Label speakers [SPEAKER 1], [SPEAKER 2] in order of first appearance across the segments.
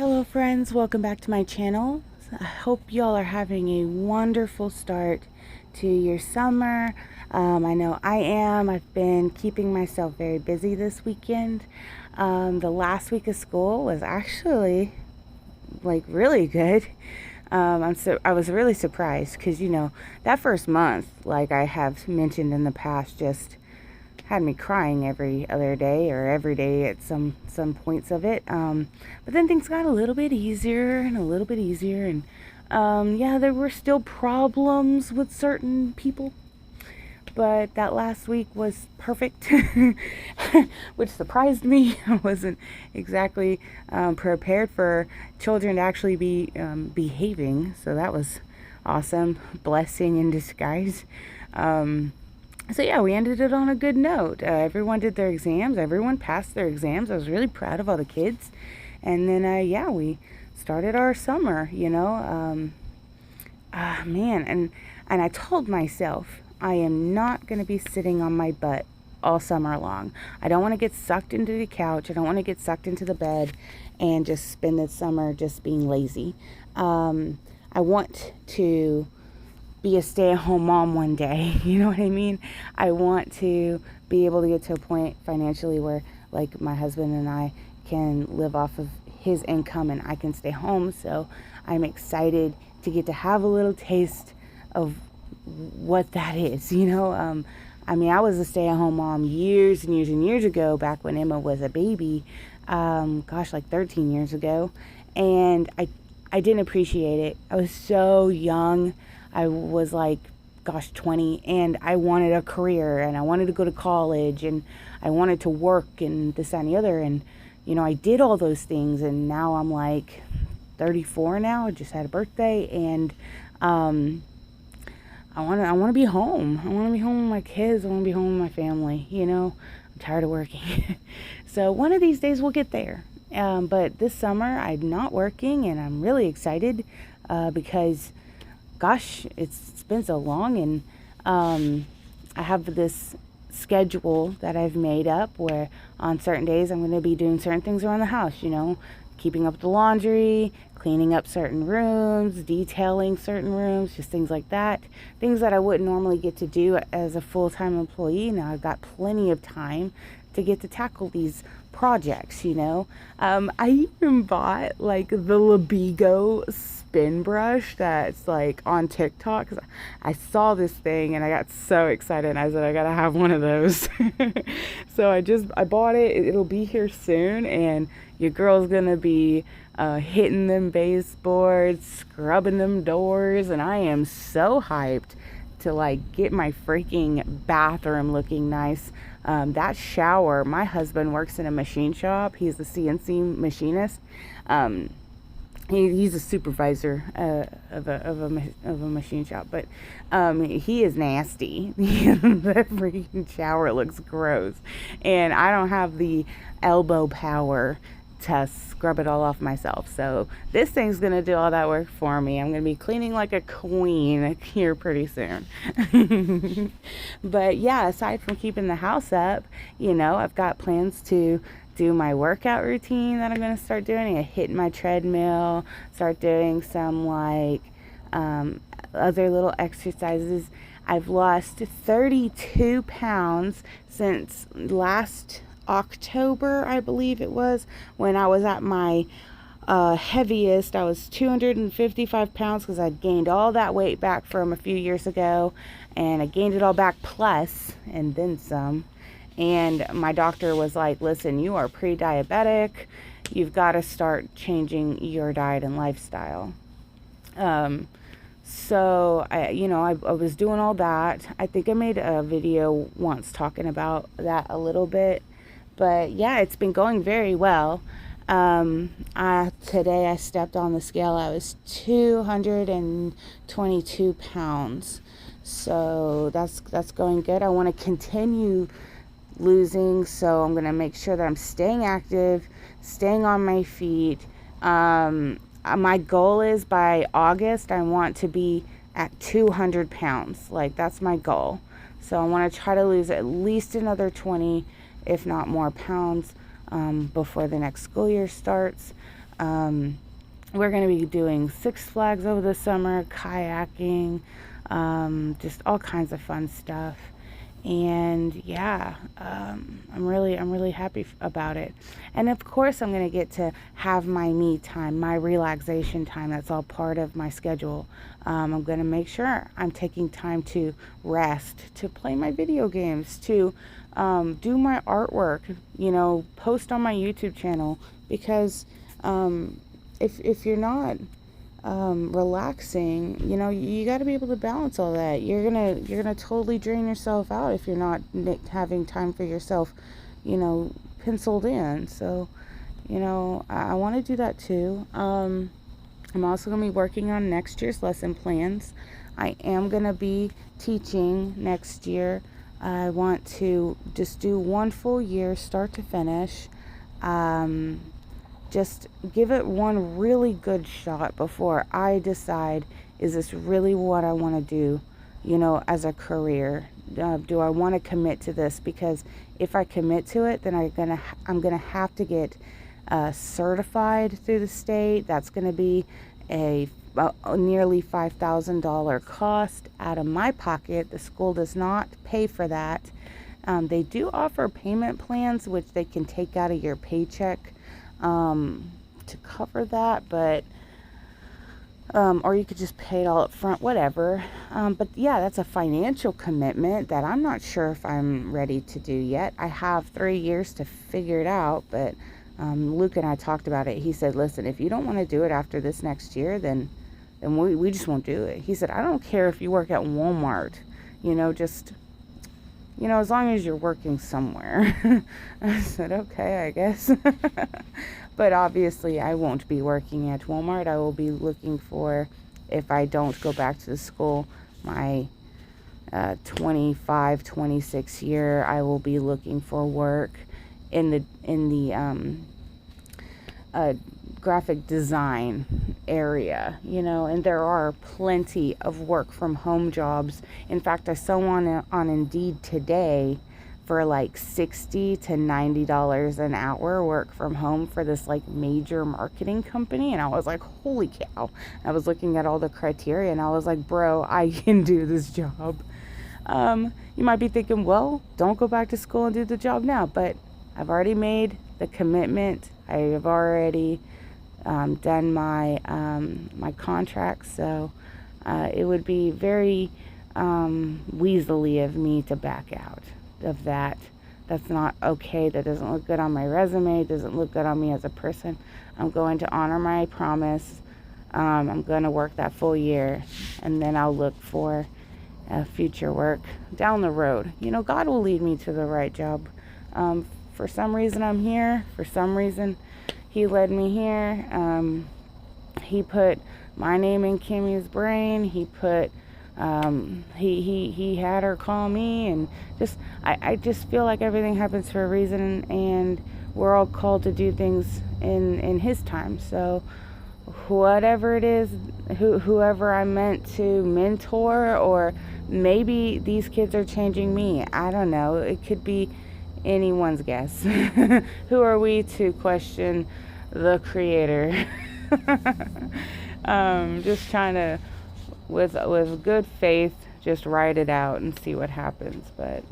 [SPEAKER 1] Hello friends, welcome back to my channel. I hope y'all are having a wonderful start to your summer. I know I am. I've been keeping myself very busy this weekend. The last week of school was actually really good. I was really surprised because that first month, like I have mentioned in the past, just had me crying every other day or every day at some points of it. But then things got a little bit easier and a little bit easier, and yeah, there were still problems with certain people, but that last week was perfect, which surprised me. I wasn't exactly prepared for children to actually be behaving, so that was awesome. Blessing in disguise. So yeah, we ended it on a good note. Everyone did their exams. Everyone passed their exams. I was really proud of all the kids. And then, yeah, we started our summer, man. And I told myself I am not going to be sitting on my butt all summer long. I don't want to get sucked into the couch. I don't want to get sucked into the bed and just spend the summer just being lazy. I want to be a stay-at-home mom one day. You know what I mean? I want to be able to get to a point financially where, like, my husband and I can live off of his income and I can stay home. So I'm excited to get to have a little taste of what that is. I mean, I was a stay-at-home mom years and years and years ago, back when Emma was a baby. Like 13 years ago. And I didn't appreciate it. I was so young. I was 20, and I wanted a career, and I wanted to go to college, and I wanted to work, and this, that, and the other. And, I did all those things, and now I'm 34 now. I just had a birthday, and I want to be home. I want to be home with my kids. I want to be home with my family. I'm tired of working. So one of these days we'll get there. But this summer I'm not working, and I'm really excited because gosh, it's been so long, and I have this schedule that I've made up where on certain days I'm going to be doing certain things around the house, keeping up the laundry, cleaning up certain rooms, detailing certain rooms, just things like that. Things that I wouldn't normally get to do as a full-time employee. Now I've got plenty of time to get to tackle these projects, I even bought the Labigo spin brush that's on TikTok. I saw this thing and I got so excited. I said, I gotta have one of those. So I bought it. It'll be here soon, and your girl's gonna be hitting them baseboards, scrubbing them doors, and I am so hyped to get my freaking bathroom looking nice. That shower, my husband works in a machine shop. He's a CNC machinist. He's a supervisor of a machine shop, but he is nasty. The freaking shower looks gross, and I don't have the elbow power to scrub it all off myself. So this thing's gonna do all that work for me. I'm gonna be cleaning like a queen here pretty soon. But yeah, aside from keeping the house up, I've got plans to do my workout routine that I'm gonna start doing. I hit my treadmill, start doing some other little exercises. I've lost 32 pounds since last October, I believe it was, when I was at my heaviest. I was 255 pounds because I gained all that weight back from a few years ago, and I gained it all back plus and then some. And my doctor was like, listen, you are pre-diabetic. You've got to start changing your diet and lifestyle. So I was doing all that. I think I made a video once talking about that a little bit. But yeah, it's been going very well. Today I stepped on the scale. I was 222 pounds. So that's going good. I want to continue losing, so I'm going to make sure that I'm staying active, staying on my feet. My goal is by August, I want to be at 200 pounds. That's my goal. So I want to try to lose at least another 20, if not more, pounds before the next school year starts. We're going to be doing Six Flags over the summer, kayaking, just all kinds of fun stuff. And yeah, I'm really happy about it. And of course, I'm going to get to have my me time, my relaxation time. That's all part of my schedule. I'm going to make sure I'm taking time to rest, to play my video games, to do my artwork, post on my YouTube channel, because if you're not relaxing, you got to be able to balance all that. You're gonna totally drain yourself out if you're not having time for yourself, penciled in. So, I want to do that too. I'm also gonna be working on next year's lesson plans. I am gonna be teaching next year. I want to just do one full year, start to finish. Just give it one really good shot before I decide, is this really what I want to do, as a career? Do I want to commit to this? Because if I commit to it, then I'm gonna have to get certified through the state. That's gonna be a nearly $5,000 cost out of my pocket. The school does not pay for that. They do offer payment plans, which they can take out of your paycheck to cover that, but or you could just pay it all up front, whatever. But yeah, that's a financial commitment that I'm not sure if I'm ready to do yet. I have 3 years to figure it out, but Luke and I talked about it. He said, listen, if you don't want to do it after this next year, then we just won't do it. He said, I don't care if you work at Walmart, just as long as you're working somewhere. I said, okay, I guess. But obviously, I won't be working at Walmart. I will be looking for, if I don't go back to the school, my 25, 26 year, I will be looking for work in the graphic design area, and there are plenty of work from home jobs. In fact, I saw one on Indeed today for like $60 to $90 an hour, work from home for this like major marketing company. And I was like, holy cow. I was looking at all the criteria and I was like, bro, I can do this job. You might be thinking, well, don't go back to school and do the job now, but I've already made the commitment. I have already done my my contract, so it would be very weaselly of me to back out of that. That's not okay. That doesn't look good on my resume. It doesn't look good on me as a person. I'm going to honor my promise. I'm going to work that full year, and then I'll look for future work down the road. God will lead me to the right job. For some reason I'm here. For some reason He led me here. He put my name in Kimmy's brain. He put he had her call me, and I just feel like everything happens for a reason, and we're all called to do things in His time. So whatever it is, whoever I'm meant to mentor, or maybe these kids are changing me. I don't know. It could be anyone's guess. Who are we to question the Creator? Just trying to, with good faith, just write it out and see what happens. But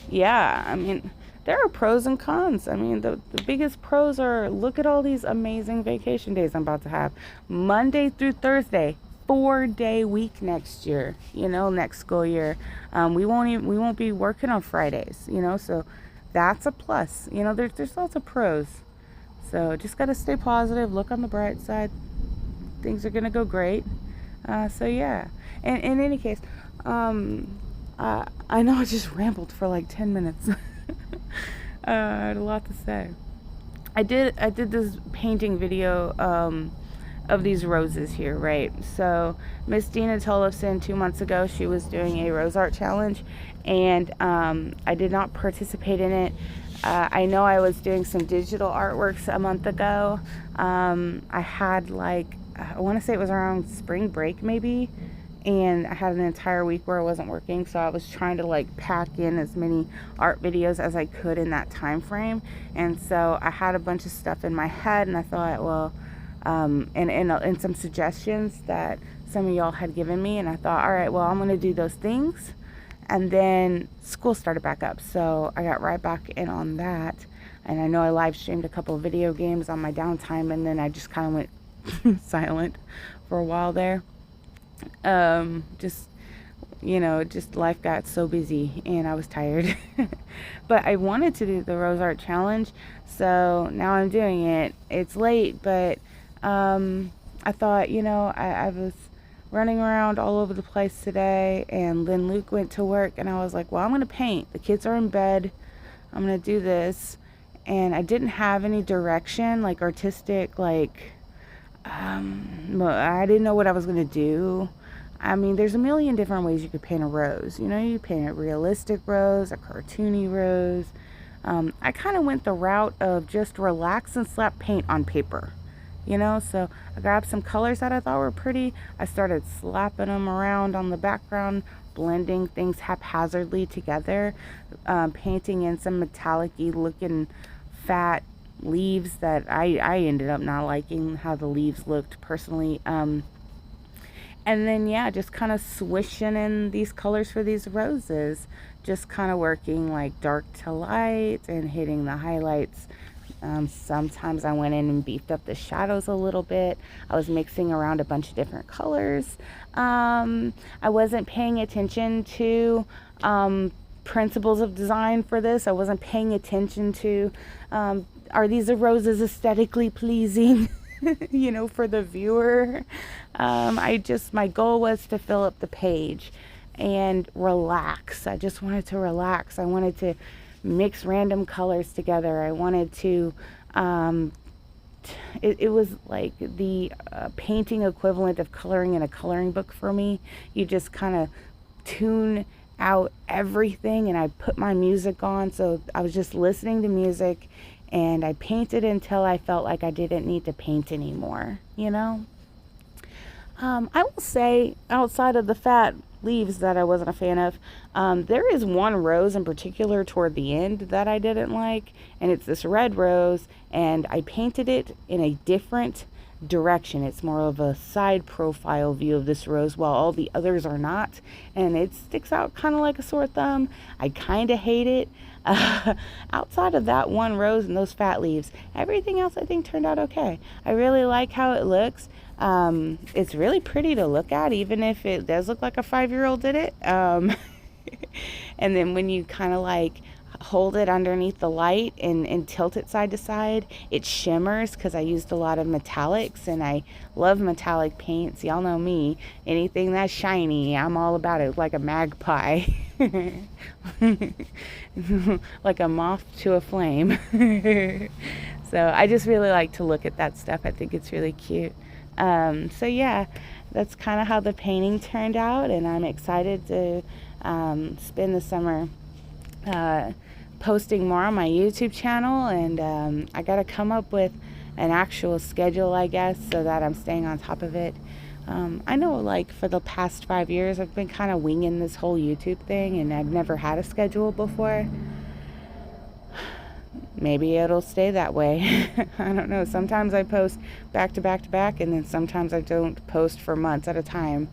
[SPEAKER 1] yeah, I mean, there are pros and cons. I mean, the biggest pros are, look at all these amazing vacation days I'm about to have. Monday through Thursday, 4-day week next year, next school year. We won't be working on Fridays, so that's a plus. There's lots of pros. So just got to stay positive, look on the bright side. Things are going to go great. So yeah. And in any case, I know I just rambled for like 10 minutes. I had a lot to say. I did this painting video of these roses here, right? So Miss Dina Tollefson, 2 months ago, she was doing a rose art challenge, and I did not participate in it. I know I was doing some digital artworks a month ago. I had I want to say it was around spring break maybe, and I had an entire week where I wasn't working, so I was trying to like pack in as many art videos as I could in that time frame. And so I had a bunch of stuff in my head, and I thought, well, and some suggestions that some of y'all had given me, and I thought, all right, well, I'm going to do those things. And then school started back up, so I got right back in on that. And I know I live streamed a couple of video games on my downtime, and then I just kind of went silent for a while there. Just, just life got so busy and I was tired. But I wanted to do the Rose Art Challenge, so now I'm doing it. It's late, but I thought, I was running around all over the place today, and then Luke went to work, and I was like, well, I'm going to paint. The kids are in bed. I'm going to do this. And I didn't have any direction, like artistic, like, I didn't know what I was going to do. I mean, there's a million different ways you could paint a rose. You paint a realistic rose, a cartoony rose. I kind of went the route of just relax and slap paint on paper. So I grabbed some colors that I thought were pretty. I started slapping them around on the background, blending things haphazardly together, painting in some metallic-y looking fat leaves that I ended up not liking how the leaves looked personally. And then, just kind of swishing in these colors for these roses, just kind of working like dark to light and hitting the highlights. Sometimes I went in and beefed up the shadows a little bit. I was mixing around a bunch of different colors. I wasn't paying attention to principles of design for this. I wasn't paying attention to, are these roses aesthetically pleasing, for the viewer? My goal was to fill up the page and relax. I just wanted to relax. I wanted to mix random colors together. I wanted to, it was like the painting equivalent of coloring in a coloring book for me. You just kind of tune out everything, and I put my music on, so I was just listening to music, and I painted until I felt like I didn't need to paint anymore, I will say, outside of the fat leaves that I wasn't a fan of, there is one rose in particular toward the end that I didn't like, and it's this red rose, and I painted it in a different direction. It's more of a side profile view of this rose, while all the others are not, and it sticks out kind of like a sore thumb. I kind of hate it. Outside of that one rose and those fat leaves, everything else I think turned out okay. I really like how it looks. It's really pretty to look at, even if it does look like a 5-year-old did it. And then when you kind of like hold it underneath the light and tilt it side to side, it shimmers, because I used a lot of metallics, and I love metallic paints. Y'all know me. Anything that's shiny, I'm all about it, like a magpie. Like a moth to a flame. So I just really like to look at that stuff. I think it's really cute. So yeah, that's kind of how the painting turned out, and I'm excited to spend the summer posting more on my YouTube channel, and I gotta come up with an actual schedule, I guess, so that I'm staying on top of it. I know, like, for the past 5 years I've been kind of winging this whole YouTube thing, and I've never had a schedule before. Maybe it'll stay that way. I don't know. Sometimes I post back to back to back, and then sometimes I don't post for months at a time.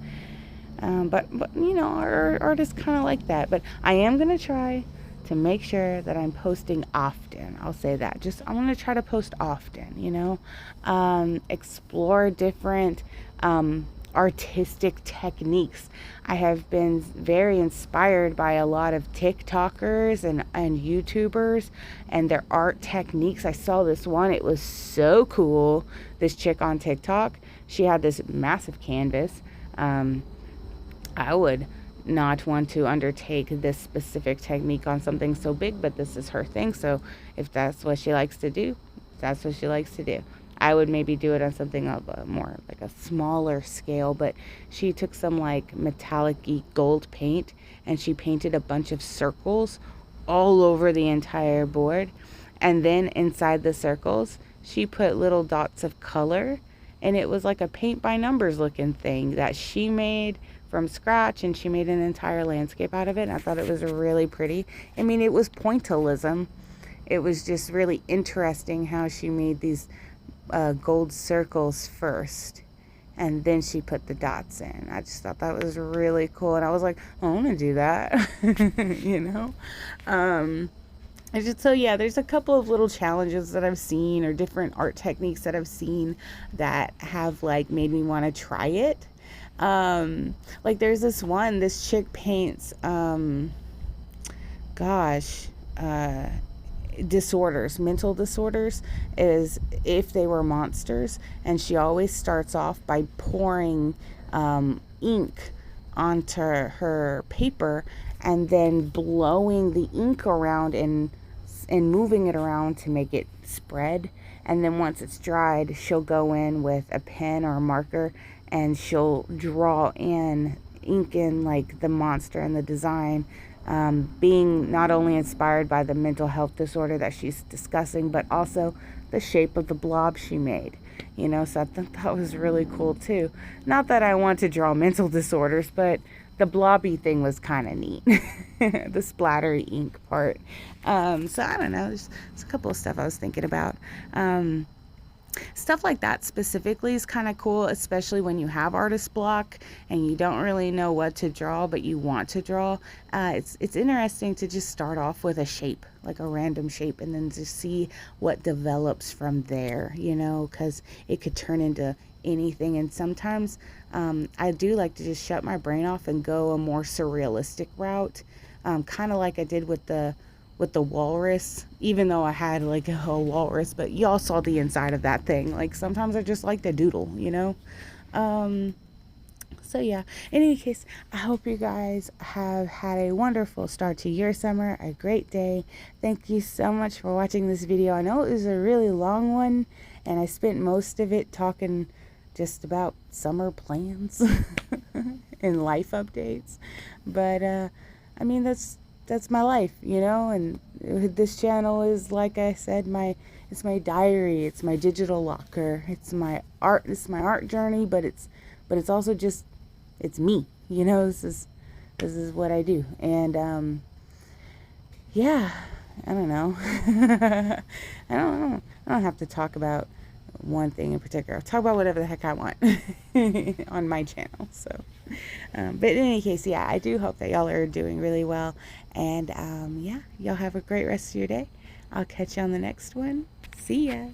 [SPEAKER 1] But our artists kind of like that. But I am going to try to make sure that I'm posting often. I'll say that. I'm going to try to post often, explore different artistic techniques. I have been very inspired by a lot of TikTokers and YouTubers and their art techniques. I saw this one. It was so cool. This chick on TikTok, she had this massive canvas. I would not want to undertake this specific technique on something so big, but this is her thing. So if that's what she likes to do, that's what she likes to do. I would maybe do it on something of a more like a smaller scale, but she took some like metallic-y gold paint, and she painted a bunch of circles all over the entire board. And then inside the circles, she put little dots of color, and it was like a paint by numbers looking thing that she made from scratch, and she made an entire landscape out of it. And I thought it was really pretty. I mean, it was pointillism. It was just really interesting how she made these gold circles first, and then she put the dots in. I just thought that was really cool, and I was like, oh, I want to do that. you know. So yeah, there's a couple of little challenges that I've seen, or different art techniques that I've seen that have like made me want to try it. Like there's this chick paints gosh disorders, mental disorders, is if they were monsters, and she always starts off by pouring ink onto her paper, and then blowing the ink around and moving it around to make it spread. And then once it's dried, she'll go in with a pen or a marker, and she'll draw in ink in like the monster and the design, being not only inspired by the mental health disorder that she's discussing, but also the shape of the blob she made. You know, so I thought that was really cool too. Not that I want to draw mental disorders, but the blobby thing was kind of neat. The splattery ink part. So I don't know, there's a couple of stuff I was thinking about. Stuff like that specifically is kind of cool, especially when you have artist block and you don't really know what to draw, but you want to draw. It's interesting to just start off with a shape, like a random shape, and then to see what develops from there, you know, because it could turn into anything. And sometimes I do like to just shut my brain off and go a more surrealistic route, kind of like I did with the walrus, even though I had like a whole walrus, but y'all saw the inside of that thing. Like sometimes I just like to doodle, you know. So yeah, in any case, I hope you guys have had a wonderful start to your summer, a great day. Thank you so much for watching this video. I know it was a really long one, and I spent most of it talking just about summer plans and life updates, but I mean, that's my life, you know. And this channel is, like I said, it's my diary, it's my digital locker, it's my art journey, but it's also just, it's me, you know. This is what I do. And yeah, I don't know. I don't have to talk about one thing in particular. I'll talk about whatever the heck I want on my channel. So but in any case, yeah, I do hope that y'all are doing really well, and yeah, y'all have a great rest of your day. I'll catch you on the next one. See ya.